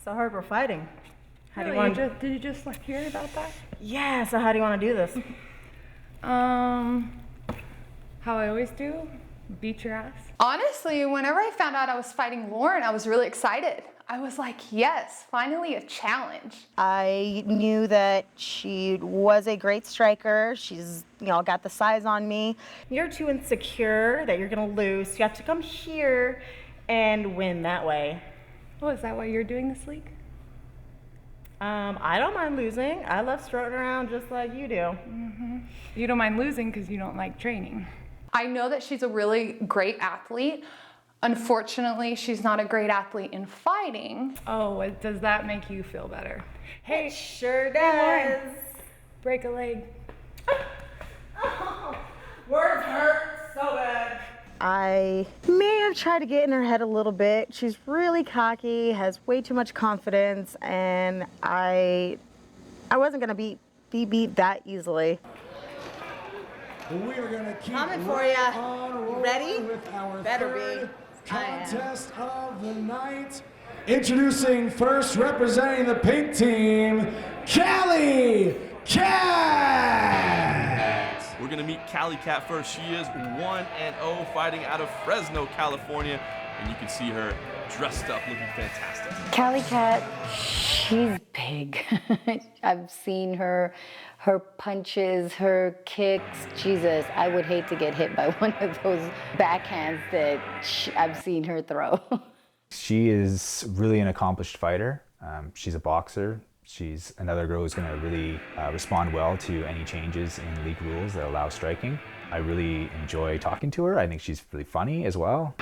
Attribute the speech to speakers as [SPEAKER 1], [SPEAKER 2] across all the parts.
[SPEAKER 1] So I heard we're fighting. How
[SPEAKER 2] Really?
[SPEAKER 1] do you want?
[SPEAKER 2] Did you just like, hear about that?
[SPEAKER 1] Yeah. So how do you want to do this?
[SPEAKER 2] How I always do, beat your ass.
[SPEAKER 3] Honestly, whenever I found out I was fighting Lauren, I was really excited. I was like, yes, finally a challenge.
[SPEAKER 4] I knew that she was a great striker. She's, got the size on me.
[SPEAKER 1] You're too insecure that you're gonna lose. So you have to come here and win that way.
[SPEAKER 2] Oh, is that why you're doing this league?
[SPEAKER 1] I don't mind losing. I love strutting around just like you do.
[SPEAKER 2] Mm-hmm. You don't mind losing because you don't like training.
[SPEAKER 3] I know that she's a really great athlete. Unfortunately, she's not a great athlete in fighting.
[SPEAKER 2] Oh, does that make you feel better?
[SPEAKER 1] Hey, it sure does.
[SPEAKER 2] Hey, Lauren, break a leg.
[SPEAKER 1] Oh, words hurt so bad.
[SPEAKER 4] I may have tried to get in her head a little bit. She's really cocky, has way too much confidence, and I wasn't gonna be beat that easily.
[SPEAKER 5] We are going to keep
[SPEAKER 1] Coming for
[SPEAKER 5] right
[SPEAKER 1] ya.
[SPEAKER 5] on
[SPEAKER 1] Ready?
[SPEAKER 5] with our
[SPEAKER 1] Better
[SPEAKER 5] third
[SPEAKER 1] be.
[SPEAKER 5] contest of the night. Introducing first, representing the pink team, Callie Cat.
[SPEAKER 6] We're gonna meet Callie Cat first. She is 1-0, fighting out of Fresno, California, and you can see her dressed up, looking fantastic.
[SPEAKER 7] Callie Cat, she's big. I've seen her punches, her kicks. Jesus, I would hate to get hit by one of those backhands that I've seen her throw.
[SPEAKER 8] She is really an accomplished fighter. She's a boxer. She's another girl who's going to really respond well to any changes in league rules that allow striking. I really enjoy talking to her. I think she's really funny as well.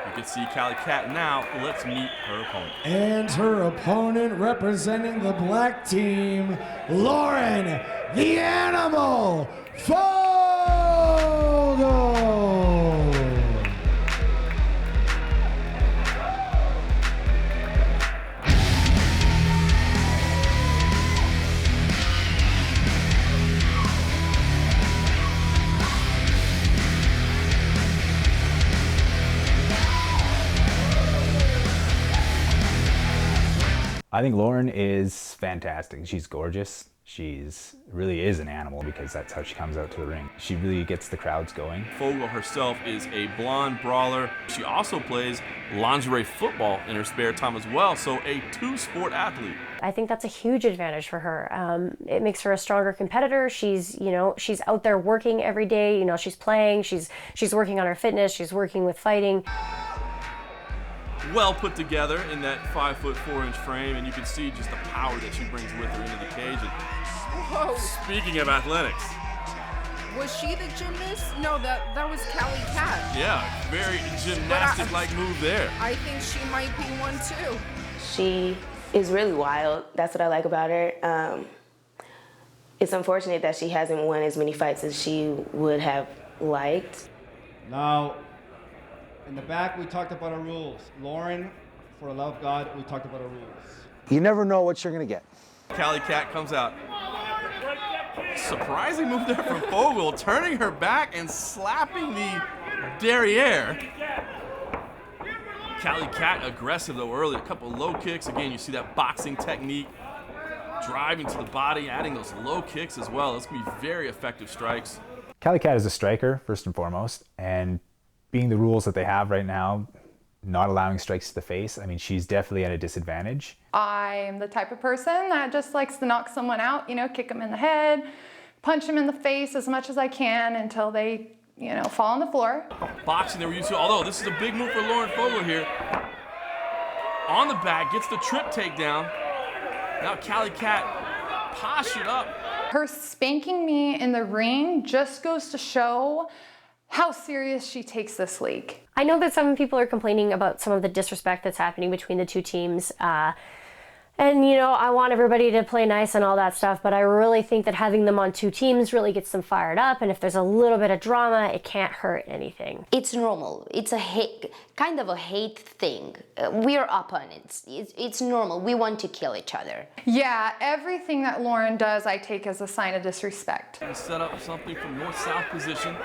[SPEAKER 6] You can see Callie Cat now. Let's meet her opponent.
[SPEAKER 5] And her opponent, representing the black team, Lauren the Animal Fogle.
[SPEAKER 8] I think Lauren is fantastic. She's gorgeous. She's really is an animal because that's how she comes out to the ring. She really gets the crowds going.
[SPEAKER 6] Fogle herself is a blonde brawler. She also plays lingerie football in her spare time as well, so a two-sport athlete.
[SPEAKER 9] I think that's a huge advantage for her. It makes her a stronger competitor. She's out there working every day. She's playing. She's working on her fitness. She's working with fighting.
[SPEAKER 6] Well put together in that 5'4" frame, and you can see just the power that she brings with her into the cage. And
[SPEAKER 10] whoa!
[SPEAKER 6] Speaking of athletics,
[SPEAKER 10] was she the gymnast? No, that was Callie Cat.
[SPEAKER 6] Yeah, very gymnastic-like move there.
[SPEAKER 10] I think she might be one too.
[SPEAKER 11] She is really wild. That's what I like about her. It's unfortunate that she hasn't won as many fights as she would have liked.
[SPEAKER 12] Now, in the back, we talked about our rules. Lauren, for the love of God, we talked about our rules.
[SPEAKER 13] You never know what you're going to get.
[SPEAKER 6] Callie Cat comes out. Surprising move there from Fogle, turning her back and slapping the derriere. Callie Cat aggressive though early, a couple low kicks. Again, you see that boxing technique, driving to the body, adding those low kicks as well. It's going to be very effective strikes.
[SPEAKER 8] Callie Cat is a striker, first and foremost, and being the rules that they have right now, not allowing strikes to the face, I mean, she's definitely at a disadvantage.
[SPEAKER 3] I'm the type of person that just likes to knock someone out, kick them in the head, punch them in the face as much as I can until they, fall on the floor.
[SPEAKER 6] Boxing they were used to, although this is a big move for Lauren Fogle here. On the back, gets the trip takedown. Now Callie Cat postured up.
[SPEAKER 3] Her spanking me in the ring just goes to show how serious she takes this league.
[SPEAKER 9] I know that some people are complaining about some of the disrespect that's happening between the two teams. And I want everybody to play nice and all that stuff, but I really think that having them on two teams really gets them fired up. And if there's a little bit of drama, it can't hurt anything.
[SPEAKER 11] It's normal. It's a kind of a hate thing. We are opponents. It's normal. We want to kill each other.
[SPEAKER 3] Yeah, everything that Lauren does, I take as a sign of disrespect.
[SPEAKER 6] Set up something from north-south position.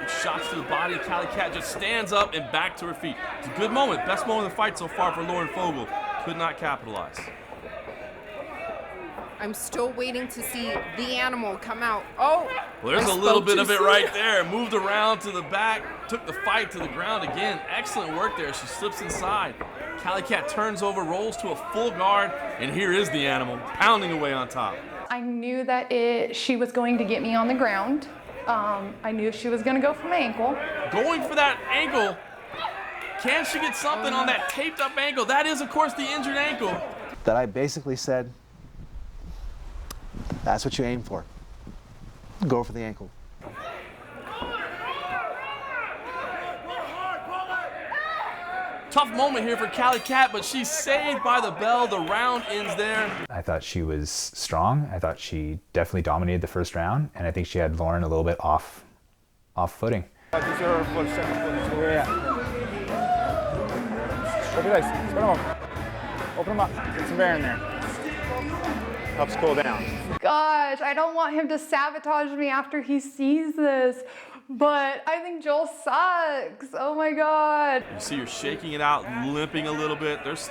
[SPEAKER 6] Shots to the body. Callie Cat just stands up and back to her feet. It's a good moment. Best moment of the fight so far for Lauren Fogel. Could not capitalize.
[SPEAKER 10] I'm still waiting to see the animal come out. Oh!
[SPEAKER 6] Well, there's a little bit of it right there. Moved around to the back, took the fight to the ground again. Excellent work there. She slips inside. Callie Cat turns over, rolls to a full guard, and here is the animal pounding away on top.
[SPEAKER 3] I knew that she was going to get me on the ground. I knew she was going to go for my ankle.
[SPEAKER 6] Going for that ankle. Can she get something on that taped up ankle? That is, of course, the injured ankle.
[SPEAKER 13] That I basically said, that's what you aim for. Go for the ankle.
[SPEAKER 6] Tough moment here for Callie Cat, but she's saved by the bell. The round ends there.
[SPEAKER 8] I thought she was strong. I thought she definitely dominated the first round, and I think she had Lauren a little bit off footing.
[SPEAKER 14] Open them up. Get some air in there. Helps cool down.
[SPEAKER 3] Gosh, I don't want him to sabotage me after he sees this, but I think Joel sucks. Oh my God.
[SPEAKER 6] You see her shaking it out, limping a little bit. There's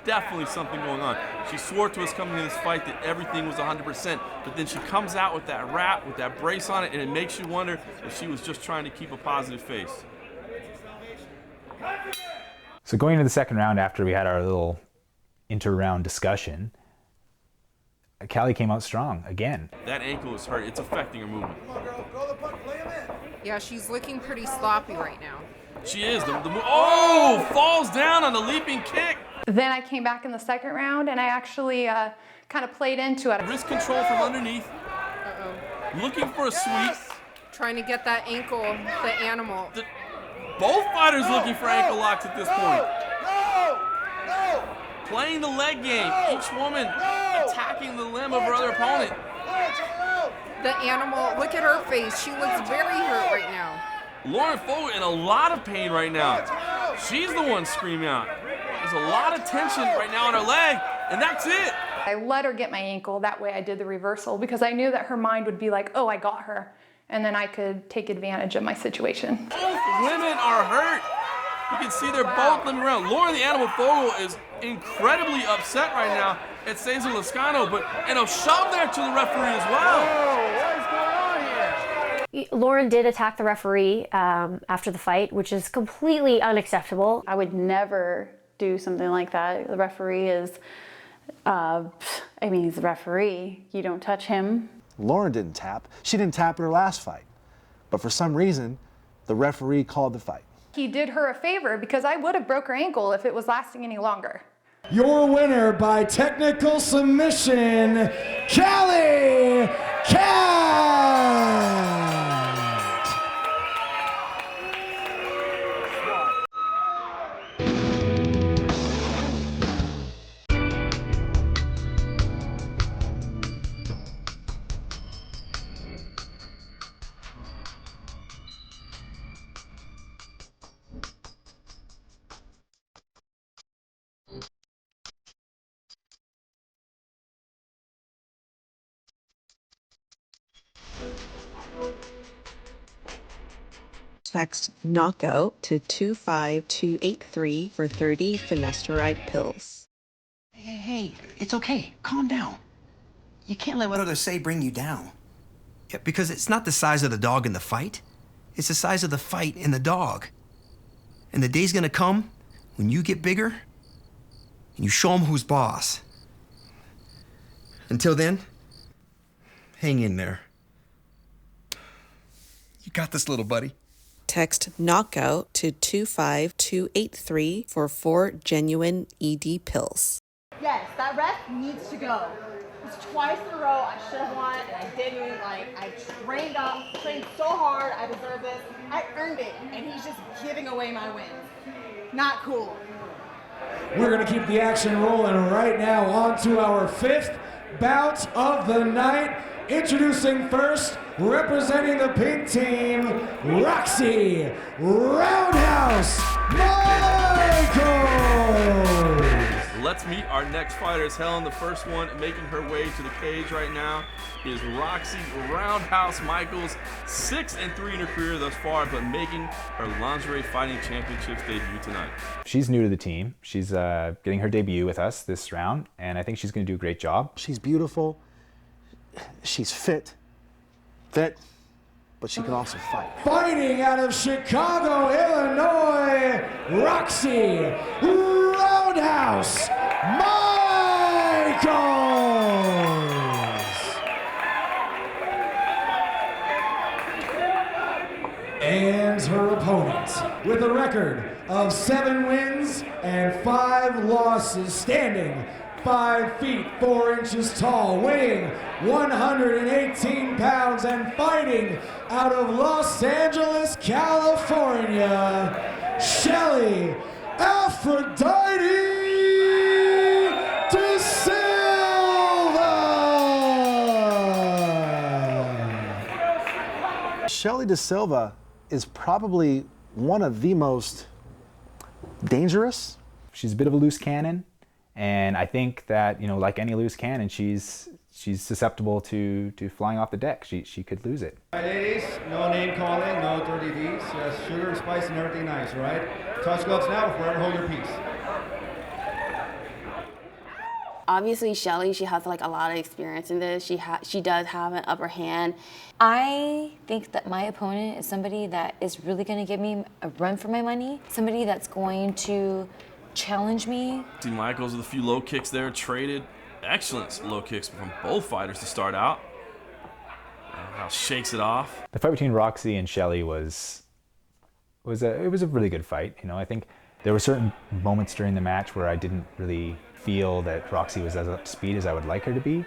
[SPEAKER 6] definitely something going on. She swore to us coming into this fight that everything was 100%, but then she comes out with that wrap, with that brace on it, and it makes you wonder if she was just trying to keep a positive face.
[SPEAKER 8] So going into the second round, after we had our little inter-round discussion, Callie came out strong again.
[SPEAKER 6] That ankle is hurt. It's affecting her movement.
[SPEAKER 10] Yeah, she's looking pretty sloppy right now.
[SPEAKER 6] She is. Oh, falls down on the leaping kick.
[SPEAKER 3] Then I came back in the second round and I actually kind of played into it.
[SPEAKER 6] Wrist control from underneath.
[SPEAKER 10] Uh-oh.
[SPEAKER 6] Looking for a sweep.
[SPEAKER 10] Trying to get that ankle, the animal.
[SPEAKER 6] Both fighters looking for ankle locks at this point. Playing the leg game. Each woman attacking the limb of her other opponent.
[SPEAKER 10] The animal, look at her face. She looks very hurt right now.
[SPEAKER 6] Lauren Fogel in a lot of pain right now. She's the one screaming out. There's a lot of tension right now on her leg, and that's it.
[SPEAKER 3] I let her get my ankle. That way I did the reversal because I knew that her mind would be like, oh, I got her. And then I could take advantage of my situation.
[SPEAKER 6] Both women are hurt. You can see they're both limping around. Lauren the Animal Fogel is incredibly upset right now at Cesar Lascano, and a shove there to the referee as well.
[SPEAKER 14] What is going on here?
[SPEAKER 9] Lauren did attack the referee after the fight, which is completely unacceptable.
[SPEAKER 15] I would never do something like that. The referee is, he's the referee. You don't touch him.
[SPEAKER 13] Lauren didn't tap. She didn't tap in her last fight. But for some reason, the referee called the fight.
[SPEAKER 3] He did her a favor because I would have broke her ankle if it was lasting any longer.
[SPEAKER 5] Your winner by technical submission, Callie Cat!
[SPEAKER 16] Text knockout to 25283 for 30 finasteride pills.
[SPEAKER 17] Hey, it's okay. Calm down. You can't let what others say bring you down. Yeah, because it's not the size of the dog in the fight. It's the size of the fight in the dog. And the day's gonna come when you get bigger and you show them who's boss. Until then, hang in there. You got this, little buddy.
[SPEAKER 16] Text knockout to 25283 for 4 genuine ED pills.
[SPEAKER 4] Yes, that ref needs to go. It's twice in a row. I should have won, and I didn't. I trained so hard. I deserve this. I earned it, and he's just giving away my wins. Not cool.
[SPEAKER 5] We're going to keep the action rolling right now on to our 5th bout of the night. Introducing first, representing the pink team, Roxy Roundhouse Michaels.
[SPEAKER 6] let's meet our next fighters. Helen, the first one making her way to the cage right now is Roxy Roundhouse Michaels, 6-3 in her career thus far, but making her Lingerie Fighting Championships debut tonight.
[SPEAKER 8] She's new to the team. She's getting her debut with us this round, and I think she's going to do a great job.
[SPEAKER 13] She's beautiful. She's fit, but she can also fight.
[SPEAKER 5] Fighting out of Chicago, Illinois, Roxy Roundhouse Michaels. And her opponent, with a record of 7 wins and 5 losses, standing 5 feet 4 inches tall, weighing 118 pounds, and fighting out of Los Angeles, California, Shelly Aphrodite De Silva.
[SPEAKER 13] Shelly De Silva is probably one of the most dangerous.
[SPEAKER 8] She's a bit of a loose cannon, and I think that, you know, like any loose cannon, she's susceptible to flying off the deck. She could lose it.
[SPEAKER 12] All right, ladies, no name calling, no 30 Ds, just sugar and spice and everything nice, all right? Touch gloves now before I hold your piece.
[SPEAKER 18] Obviously, Shelly, she has like a lot of experience in this. She does have an upper hand. I think that my opponent is somebody that is really going to give me a run for my money, somebody that's going to challenge me.
[SPEAKER 6] See Michaels with a few low kicks there, traded. Excellent low kicks from both fighters to start out. Now shakes it off.
[SPEAKER 8] The fight between Roxy and Shelly was a really good fight. You know, I think there were certain moments during the match where I didn't really feel that Roxy was as up to speed as I would like her to be.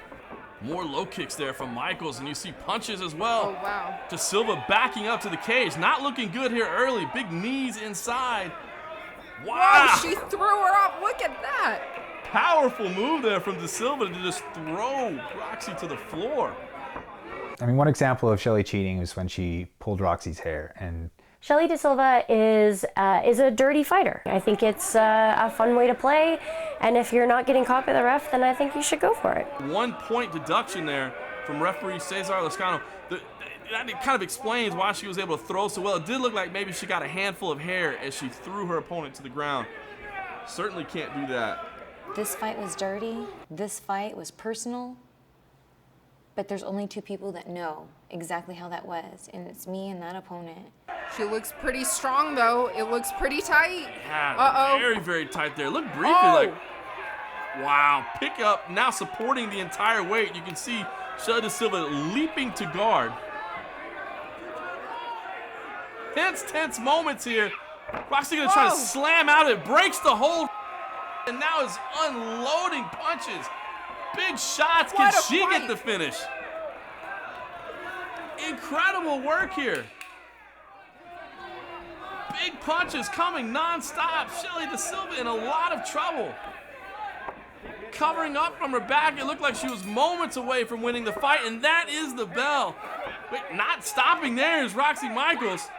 [SPEAKER 6] More low kicks there from Michaels, and you see punches as well.
[SPEAKER 10] Oh, wow.
[SPEAKER 6] De Silva backing up to the cage. Not looking good here early. Big knees inside. Wow.
[SPEAKER 10] Whoa, she threw her up. Look at that.
[SPEAKER 6] Powerful move there from De Silva to just throw Roxy to the floor.
[SPEAKER 8] I mean, one example of Shelly cheating was when she pulled Roxy's hair, and
[SPEAKER 9] Shelly De Silva is a dirty fighter. I think it's a fun way to play, and if you're not getting caught by the ref, then I think you should go for it.
[SPEAKER 6] 1 point deduction there from referee Cesar Lascano. That kind of explains why she was able to throw so well. It did look like maybe she got a handful of hair as she threw her opponent to the ground. Certainly can't do that.
[SPEAKER 18] This fight was dirty. This fight was personal. But there's only 2 people that know exactly how that was, and it's me and that opponent.
[SPEAKER 10] She looks pretty strong, though. It looks pretty tight.
[SPEAKER 6] Yeah,
[SPEAKER 10] Uh-oh.
[SPEAKER 6] very, very tight there. Look briefly like, wow, pick up, now supporting the entire weight. You can see Shelly De Silva leaping to guard. Tense moments here. Roxy gonna try to slam out. It breaks the hold, and now is unloading punches. Big shots. Can she get the finish? Incredible work here. Big punches coming non-stop. Shelly De Silva in a lot of trouble. Covering up from her back, it looked like she was moments away from winning the fight, and that is the bell. Wait, not stopping there is Roxy Michaels.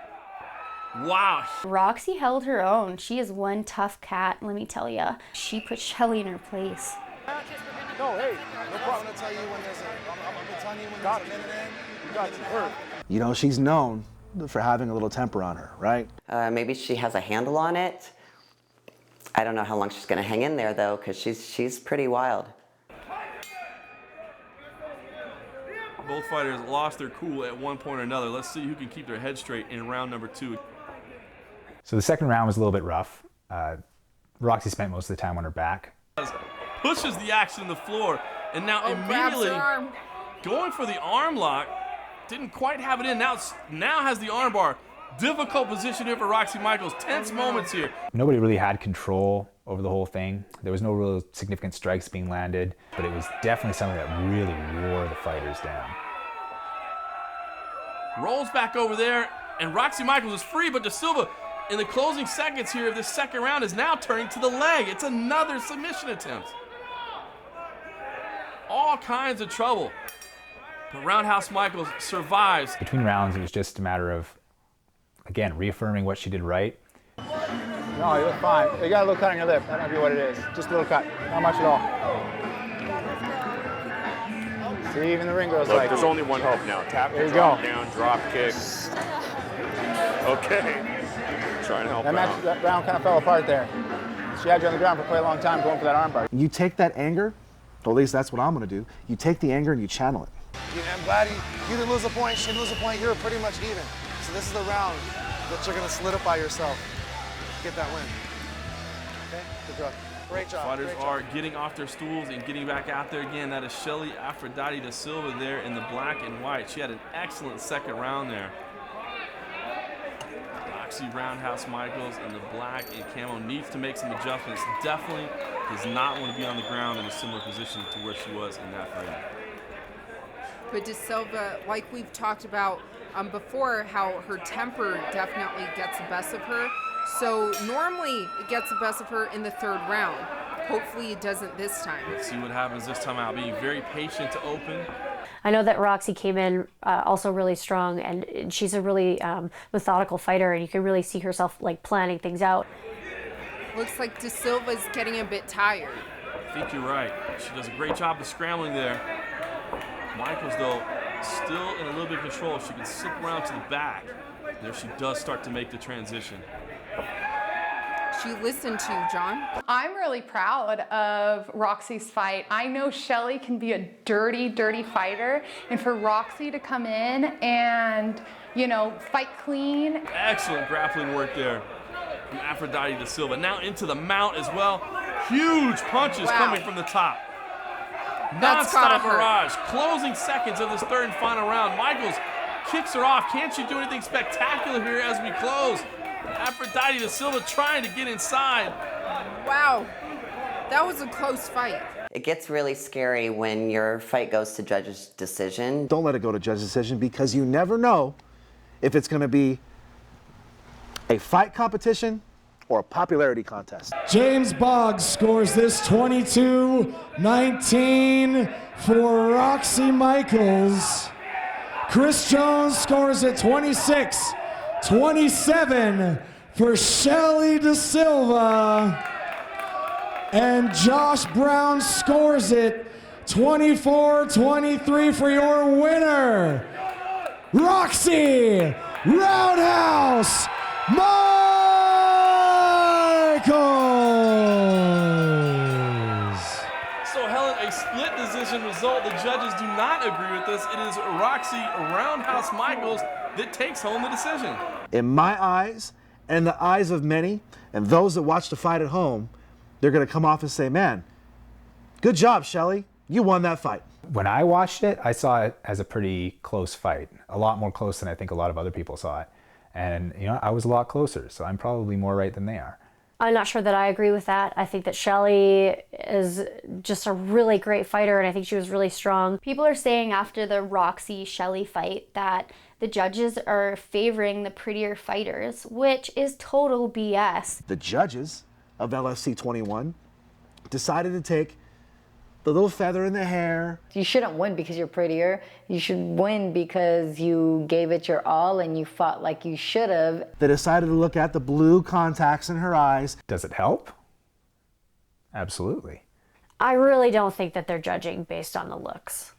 [SPEAKER 6] Wow.
[SPEAKER 19] Roxy held her own. She is one tough cat, let me tell you. She put Shelly in her place.
[SPEAKER 14] No, hey, no problem. I'm gonna tell you when there's I'm telling you when there's a minute in. You got you hurt.
[SPEAKER 13] You know, she's known for having a little temper on her, right?
[SPEAKER 20] Maybe she has a handle on it. I don't know how long she's going to hang in there, though, because she's pretty wild.
[SPEAKER 6] Both fighters lost their cool at one point or another. Let's see who can keep their head straight in round number 2.
[SPEAKER 8] so the second round was a little bit rough. Roxy spent most of the time on her back.
[SPEAKER 6] Pushes the action to the floor, and now immediately going for the arm lock. Didn't quite have it in. Now has the arm bar. Difficult position here for Roxy Michaels. Tense moments here.
[SPEAKER 8] Nobody really had control over the whole thing. There was no real significant strikes being landed, but it was definitely something that really wore the fighters down.
[SPEAKER 6] Rolls back over there, and Roxy Michaels is free, but De Silva, in the closing seconds here of this second round, is now turning to the leg. It's another submission attempt. All kinds of trouble. But Roundhouse Michaels survives.
[SPEAKER 8] Between rounds, it was just a matter of, again, reaffirming what she did right.
[SPEAKER 14] No, you look fine. You got a little cut on your lip. That might be what it is. Just a little cut. Not much at all. See, even the ring girls
[SPEAKER 21] Look,
[SPEAKER 14] like
[SPEAKER 21] there's
[SPEAKER 14] you.
[SPEAKER 21] only one hope now. Tap,
[SPEAKER 14] There you
[SPEAKER 21] drop
[SPEAKER 14] go.
[SPEAKER 21] down, drop kick. Okay. Trying to help
[SPEAKER 14] That,
[SPEAKER 21] out.
[SPEAKER 14] that round kind of fell apart there. She had you on the ground for quite a long time going for that armbar.
[SPEAKER 13] You take that anger, or at least that's what I'm going to do. You take the anger and you channel it.
[SPEAKER 14] Yeah, I'm glad you didn't lose a point. She didn't lose a point. You're pretty much even. So this is the round that you're going to solidify yourself. Get that win. Okay? Good job. Great job.
[SPEAKER 6] Fighters are getting off their stools and getting back out there again. That is Shelly Aphrodite da Silva there in the black and white. She had an excellent second round there. Roxy Roundhouse Michaels in the black and camo needs to make some adjustments. Definitely does not want to be on the ground in a similar position to where she was in that frame.
[SPEAKER 10] But Da Silva, like we've talked about before, how her temper definitely gets the best of her. So normally it gets the best of her in the third round. Hopefully it doesn't this time.
[SPEAKER 6] Let's see what happens this time out. Being very patient to open.
[SPEAKER 9] I know that Roxy came in also really strong, and she's a really methodical fighter, and you can really see herself like planning things out.
[SPEAKER 10] Looks like Da Silva's getting a bit tired.
[SPEAKER 6] I think you're right. She does a great job of scrambling there. Michaels, though, still in a little bit of control. She can slip around to the back. There she does start to make the transition.
[SPEAKER 10] She listened to you, John.
[SPEAKER 3] I'm really proud of Roxy's fight. I know Shelly can be a dirty, dirty fighter, and for Roxy to come in and, you know, fight clean.
[SPEAKER 6] Excellent grappling work there from Aphrodite da Silva. Now into the mount as well. Huge punches coming from the top.
[SPEAKER 10] That's gotta
[SPEAKER 6] Non-stop
[SPEAKER 10] hurt.
[SPEAKER 6] barrage. Closing seconds of this third and final round. Michaels kicks her off. Can't she do anything spectacular here as we close? Aphrodite da Silva trying to get inside.
[SPEAKER 10] Wow, that was a close fight.
[SPEAKER 20] It gets really scary when your fight goes to judge's decision.
[SPEAKER 13] Don't let it go to judge's decision because you never know if it's going to be a fight competition or a popularity contest.
[SPEAKER 5] James Boggs scores this 22-19 for Roxy Michaels. Chris Jones scores it 26-27 for Shelly da Silva. And Josh Brown scores it 24-23 for your winner, Roxy Roundhouse Michaels.
[SPEAKER 6] So Helen, a split decision result. The judges do not agree with this. It is Roxy Roundhouse Michaels that takes home the decision.
[SPEAKER 13] In my eyes and the eyes of many and those that watch the fight at home, they're going to come off and say, man, good job, Shelly. You won that fight.
[SPEAKER 8] When I watched it, I saw it as a pretty close fight. A lot more close than I think a lot of other people saw it. And, you know, I was a lot closer, so I'm probably more right than they are.
[SPEAKER 9] I'm not sure that I agree with that. I think that Shelly is just a really great fighter, and I think she was really strong.
[SPEAKER 19] People are saying after the Roxy-Shelly fight that the judges are favoring the prettier fighters, which is total BS.
[SPEAKER 13] The judges of LFC 21 decided to take the little feather in the hair.
[SPEAKER 7] You shouldn't win because you're prettier. You should win because you gave it your all and you fought like you should have.
[SPEAKER 13] They decided to look at the blue contacts in her eyes.
[SPEAKER 8] Does it help? Absolutely.
[SPEAKER 9] I really don't think that they're judging based on the looks.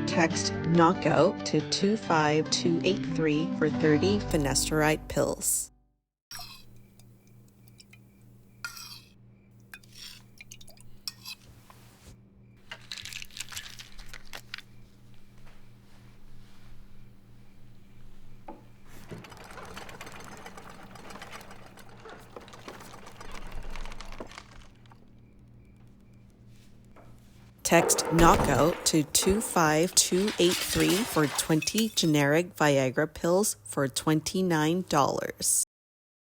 [SPEAKER 16] Text knockout to 25283 for 30 finasteride pills. Text knockout to 25283 for 20 generic Viagra pills for $29.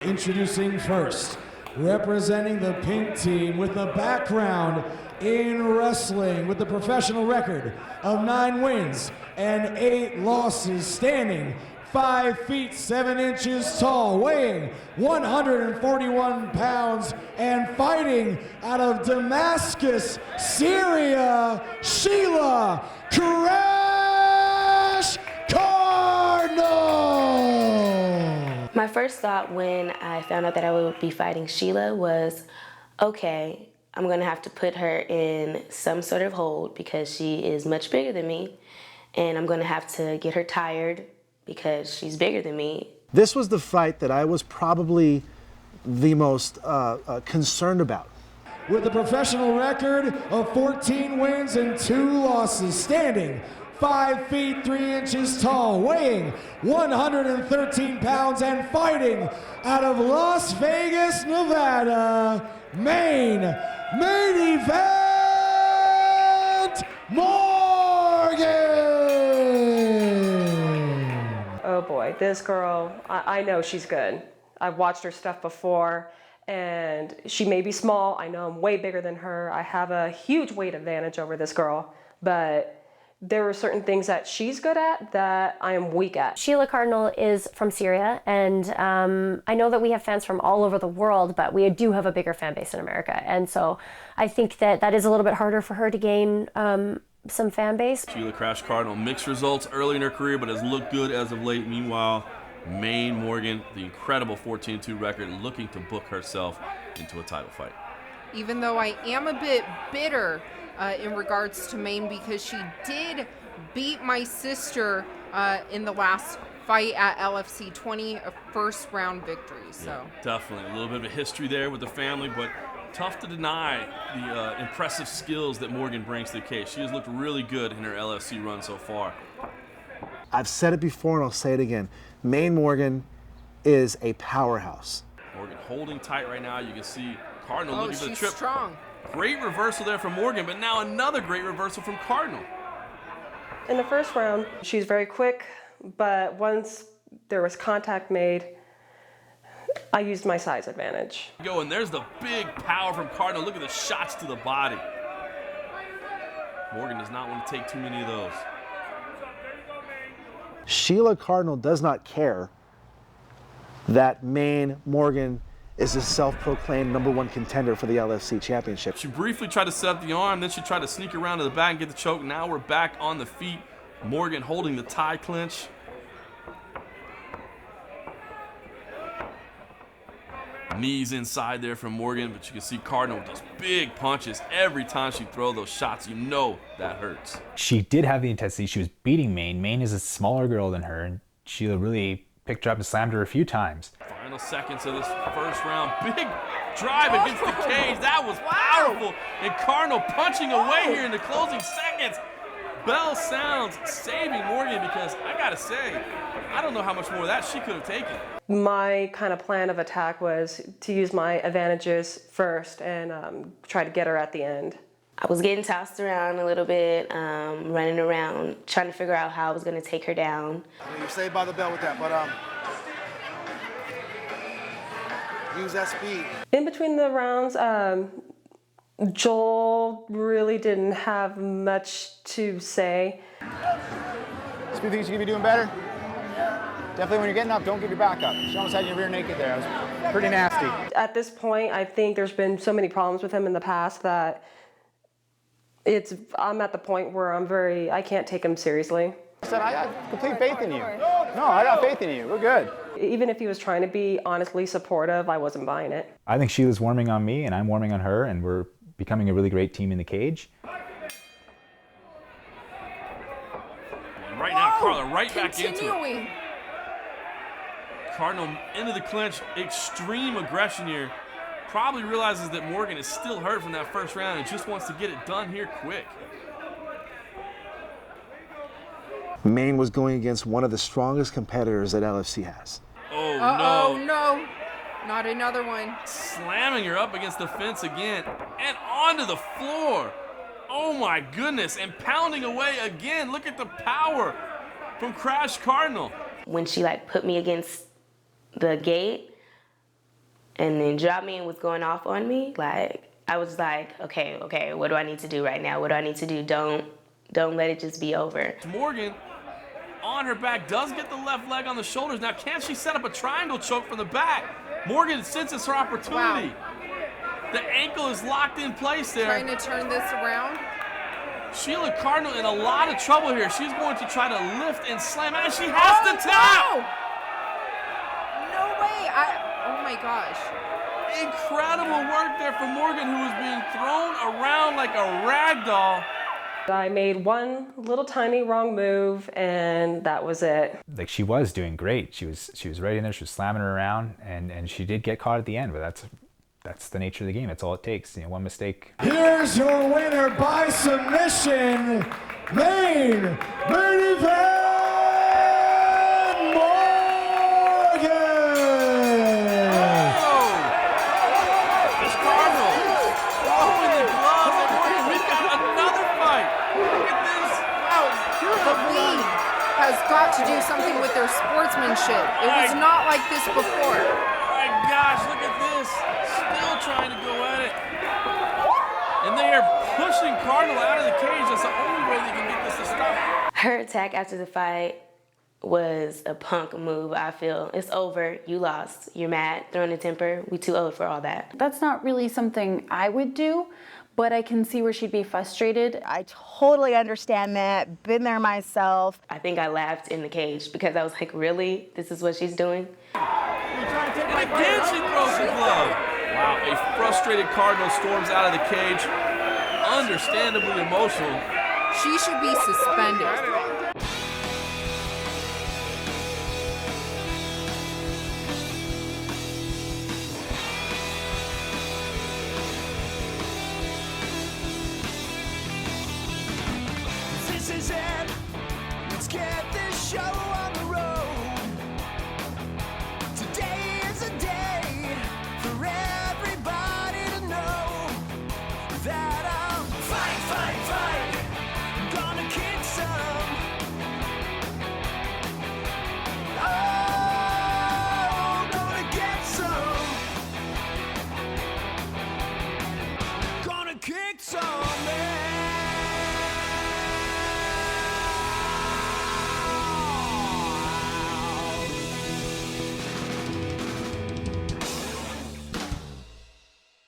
[SPEAKER 5] Introducing first, representing the pink team with the background in wrestling with the professional record of 9 wins and 8 losses, standing 5 feet 7 inches tall, weighing 141 pounds, and fighting out of Damascus, Syria, Sheila Crash Cardinal.
[SPEAKER 11] My first thought when I found out that I would be fighting Sheila was, okay, I'm gonna have to put her in some sort of hold because she is much bigger than me, and I'm gonna have to get her tired because she's bigger than me.
[SPEAKER 13] This was the fight that I was probably the most concerned about.
[SPEAKER 5] With a professional record of 14 wins and 2 losses, standing 5 feet 3 inches tall, weighing 113 pounds, and fighting out of Las Vegas, Nevada, main event, Morgan!
[SPEAKER 2] Oh boy, this girl, I know she's good. I've watched her stuff before, and she may be small. I know I'm way bigger than her. I have a huge weight advantage over this girl, but there are certain things that she's good at that I am weak at.
[SPEAKER 9] Sheila Cardinal is from Syria, and I know that we have fans from all over the world, but we do have a bigger fan base in America. And so I think that that is a little bit harder for her to gain some fan base.
[SPEAKER 6] Sheila Crash Cardinal, mixed results early in her career, but has looked good as of late. Meanwhile, Maine Morgan, the incredible 14-2 record, looking to book herself into a title fight.
[SPEAKER 10] Even though I am a bit bitter in regards to Maine, because she did beat my sister in the last fight at LFC 20, a first round victory. So
[SPEAKER 6] Yeah, definitely a little bit of a history there with the family, but tough to deny the impressive skills that Morgan brings to the case. She has looked really good in her LFC run so far.
[SPEAKER 13] I've said it before and I'll say it again. Maine Morgan is a powerhouse.
[SPEAKER 6] Morgan holding tight right now. You can see Cardinal looking for the
[SPEAKER 10] she's
[SPEAKER 6] trip.
[SPEAKER 10] strong.
[SPEAKER 6] Great reversal there from Morgan, but now another great reversal from Cardinal.
[SPEAKER 2] In the first round, she's very quick, but once there was contact made, I used my size advantage.
[SPEAKER 6] Go, and there's the big power from Cardinal. Look at the shots to the body. Morgan does not want to take too many of those.
[SPEAKER 13] Sheila Cardinal does not care that Maine Morgan is a self-proclaimed #1 contender for the LFC Championship.
[SPEAKER 6] She briefly tried to set up the arm, then she tried to sneak around to the back and get the choke. Now we're back on the feet. Morgan holding the tie clinch. Knees inside there from Morgan, but you can see Cardinal with those big punches. Every time she throws those shots, you know that hurts.
[SPEAKER 8] She did have the intensity. She was beating Maine. Maine is a smaller girl than her, and Sheila really picked her up and slammed her a few times.
[SPEAKER 6] Final seconds of this first round. Big drive against the cage. That was powerful. And Cardinal punching away here in the closing seconds. Bell sounds saving Morgan, because I gotta say, I don't know how much more of that she could have taken.
[SPEAKER 2] My kind of plan of attack was to use my advantages first and try to get her at the end.
[SPEAKER 11] I was getting tossed around a little bit, running around, trying to figure out how I was gonna take her down.
[SPEAKER 14] You're saved by the bell with that, but use that speed.
[SPEAKER 2] In between the rounds, Joel really didn't have much to say.
[SPEAKER 22] Speed thinks you could be doing better. Definitely when you're getting up, don't give your back up. She almost had your rear naked there. It was pretty nasty.
[SPEAKER 2] At this point, I think there's been so many problems with him in the past that I'm at the point where I can't take him seriously.
[SPEAKER 22] I said, I got complete faith in you. No, I got faith in you. We're good.
[SPEAKER 2] Even if he was trying to be honestly supportive, I wasn't buying it.
[SPEAKER 8] I think Sheila's warming on me, and I'm warming on her, and we're becoming a really great team in the cage.
[SPEAKER 6] And right now, Cardinal right back into it. Cardinal into the clinch, extreme aggression here. Probably realizes that Morgan is still hurt from that first round and just wants to get it done here quick.
[SPEAKER 13] Maine was going against one of the strongest competitors that LFC has.
[SPEAKER 6] Oh,
[SPEAKER 10] Uh-oh,
[SPEAKER 6] no.
[SPEAKER 10] no. Not another one.
[SPEAKER 6] Slamming her up against the fence again and onto the floor. Oh my goodness, and pounding away again. Look at the power from Crash Cardinal.
[SPEAKER 11] When she put me against the gate and then dropped me and was going off on me, I I was like, okay, what do I need to do right now? What do I need to do? Don't let it just be over.
[SPEAKER 6] Morgan on her back does get the left leg on the shoulders. Now, can she set up a triangle choke from the back? Morgan senses her opportunity.
[SPEAKER 10] Wow.
[SPEAKER 6] The ankle is locked in place there.
[SPEAKER 10] Trying to turn this around.
[SPEAKER 6] Sheila Cardinal in a lot of trouble here. She's going to try to lift and slam, and she has to tap!
[SPEAKER 10] No way! Oh my gosh.
[SPEAKER 6] Incredible work there from Morgan, who was being thrown around like a rag doll.
[SPEAKER 2] I made one little tiny wrong move, and that was it.
[SPEAKER 8] Like, she was doing great. She was right in there. She was slamming her around, and she did get caught at the end. But that's the nature of the game. That's all it takes. You know, one mistake.
[SPEAKER 5] Here's your winner by submission, main event, Morgan.
[SPEAKER 6] Miss Cardinal throwing the gloves at Morgan. We've got another fight. Look at this.
[SPEAKER 10] Wow, the league has got to do something with their sportsmanship. It was not like this before.
[SPEAKER 6] My gosh, look at this. Still trying to go at it. And they are pushing Cardinal out of the cage. That's the only way they can get this to stop.
[SPEAKER 11] Her attack after the fight was a punk move, I feel. It's over. You lost. You're mad, throwing a temper. We too old for all that.
[SPEAKER 1] That's not really something I would do, but I can see where she'd be frustrated.
[SPEAKER 4] I totally understand that. Been there myself.
[SPEAKER 11] I think I laughed in the cage because I was like, really? This is what she's doing?
[SPEAKER 6] And again, she throws the glove. Wow, a frustrated Cardinal storms out of the cage. Understandably emotional.
[SPEAKER 10] She should be suspended.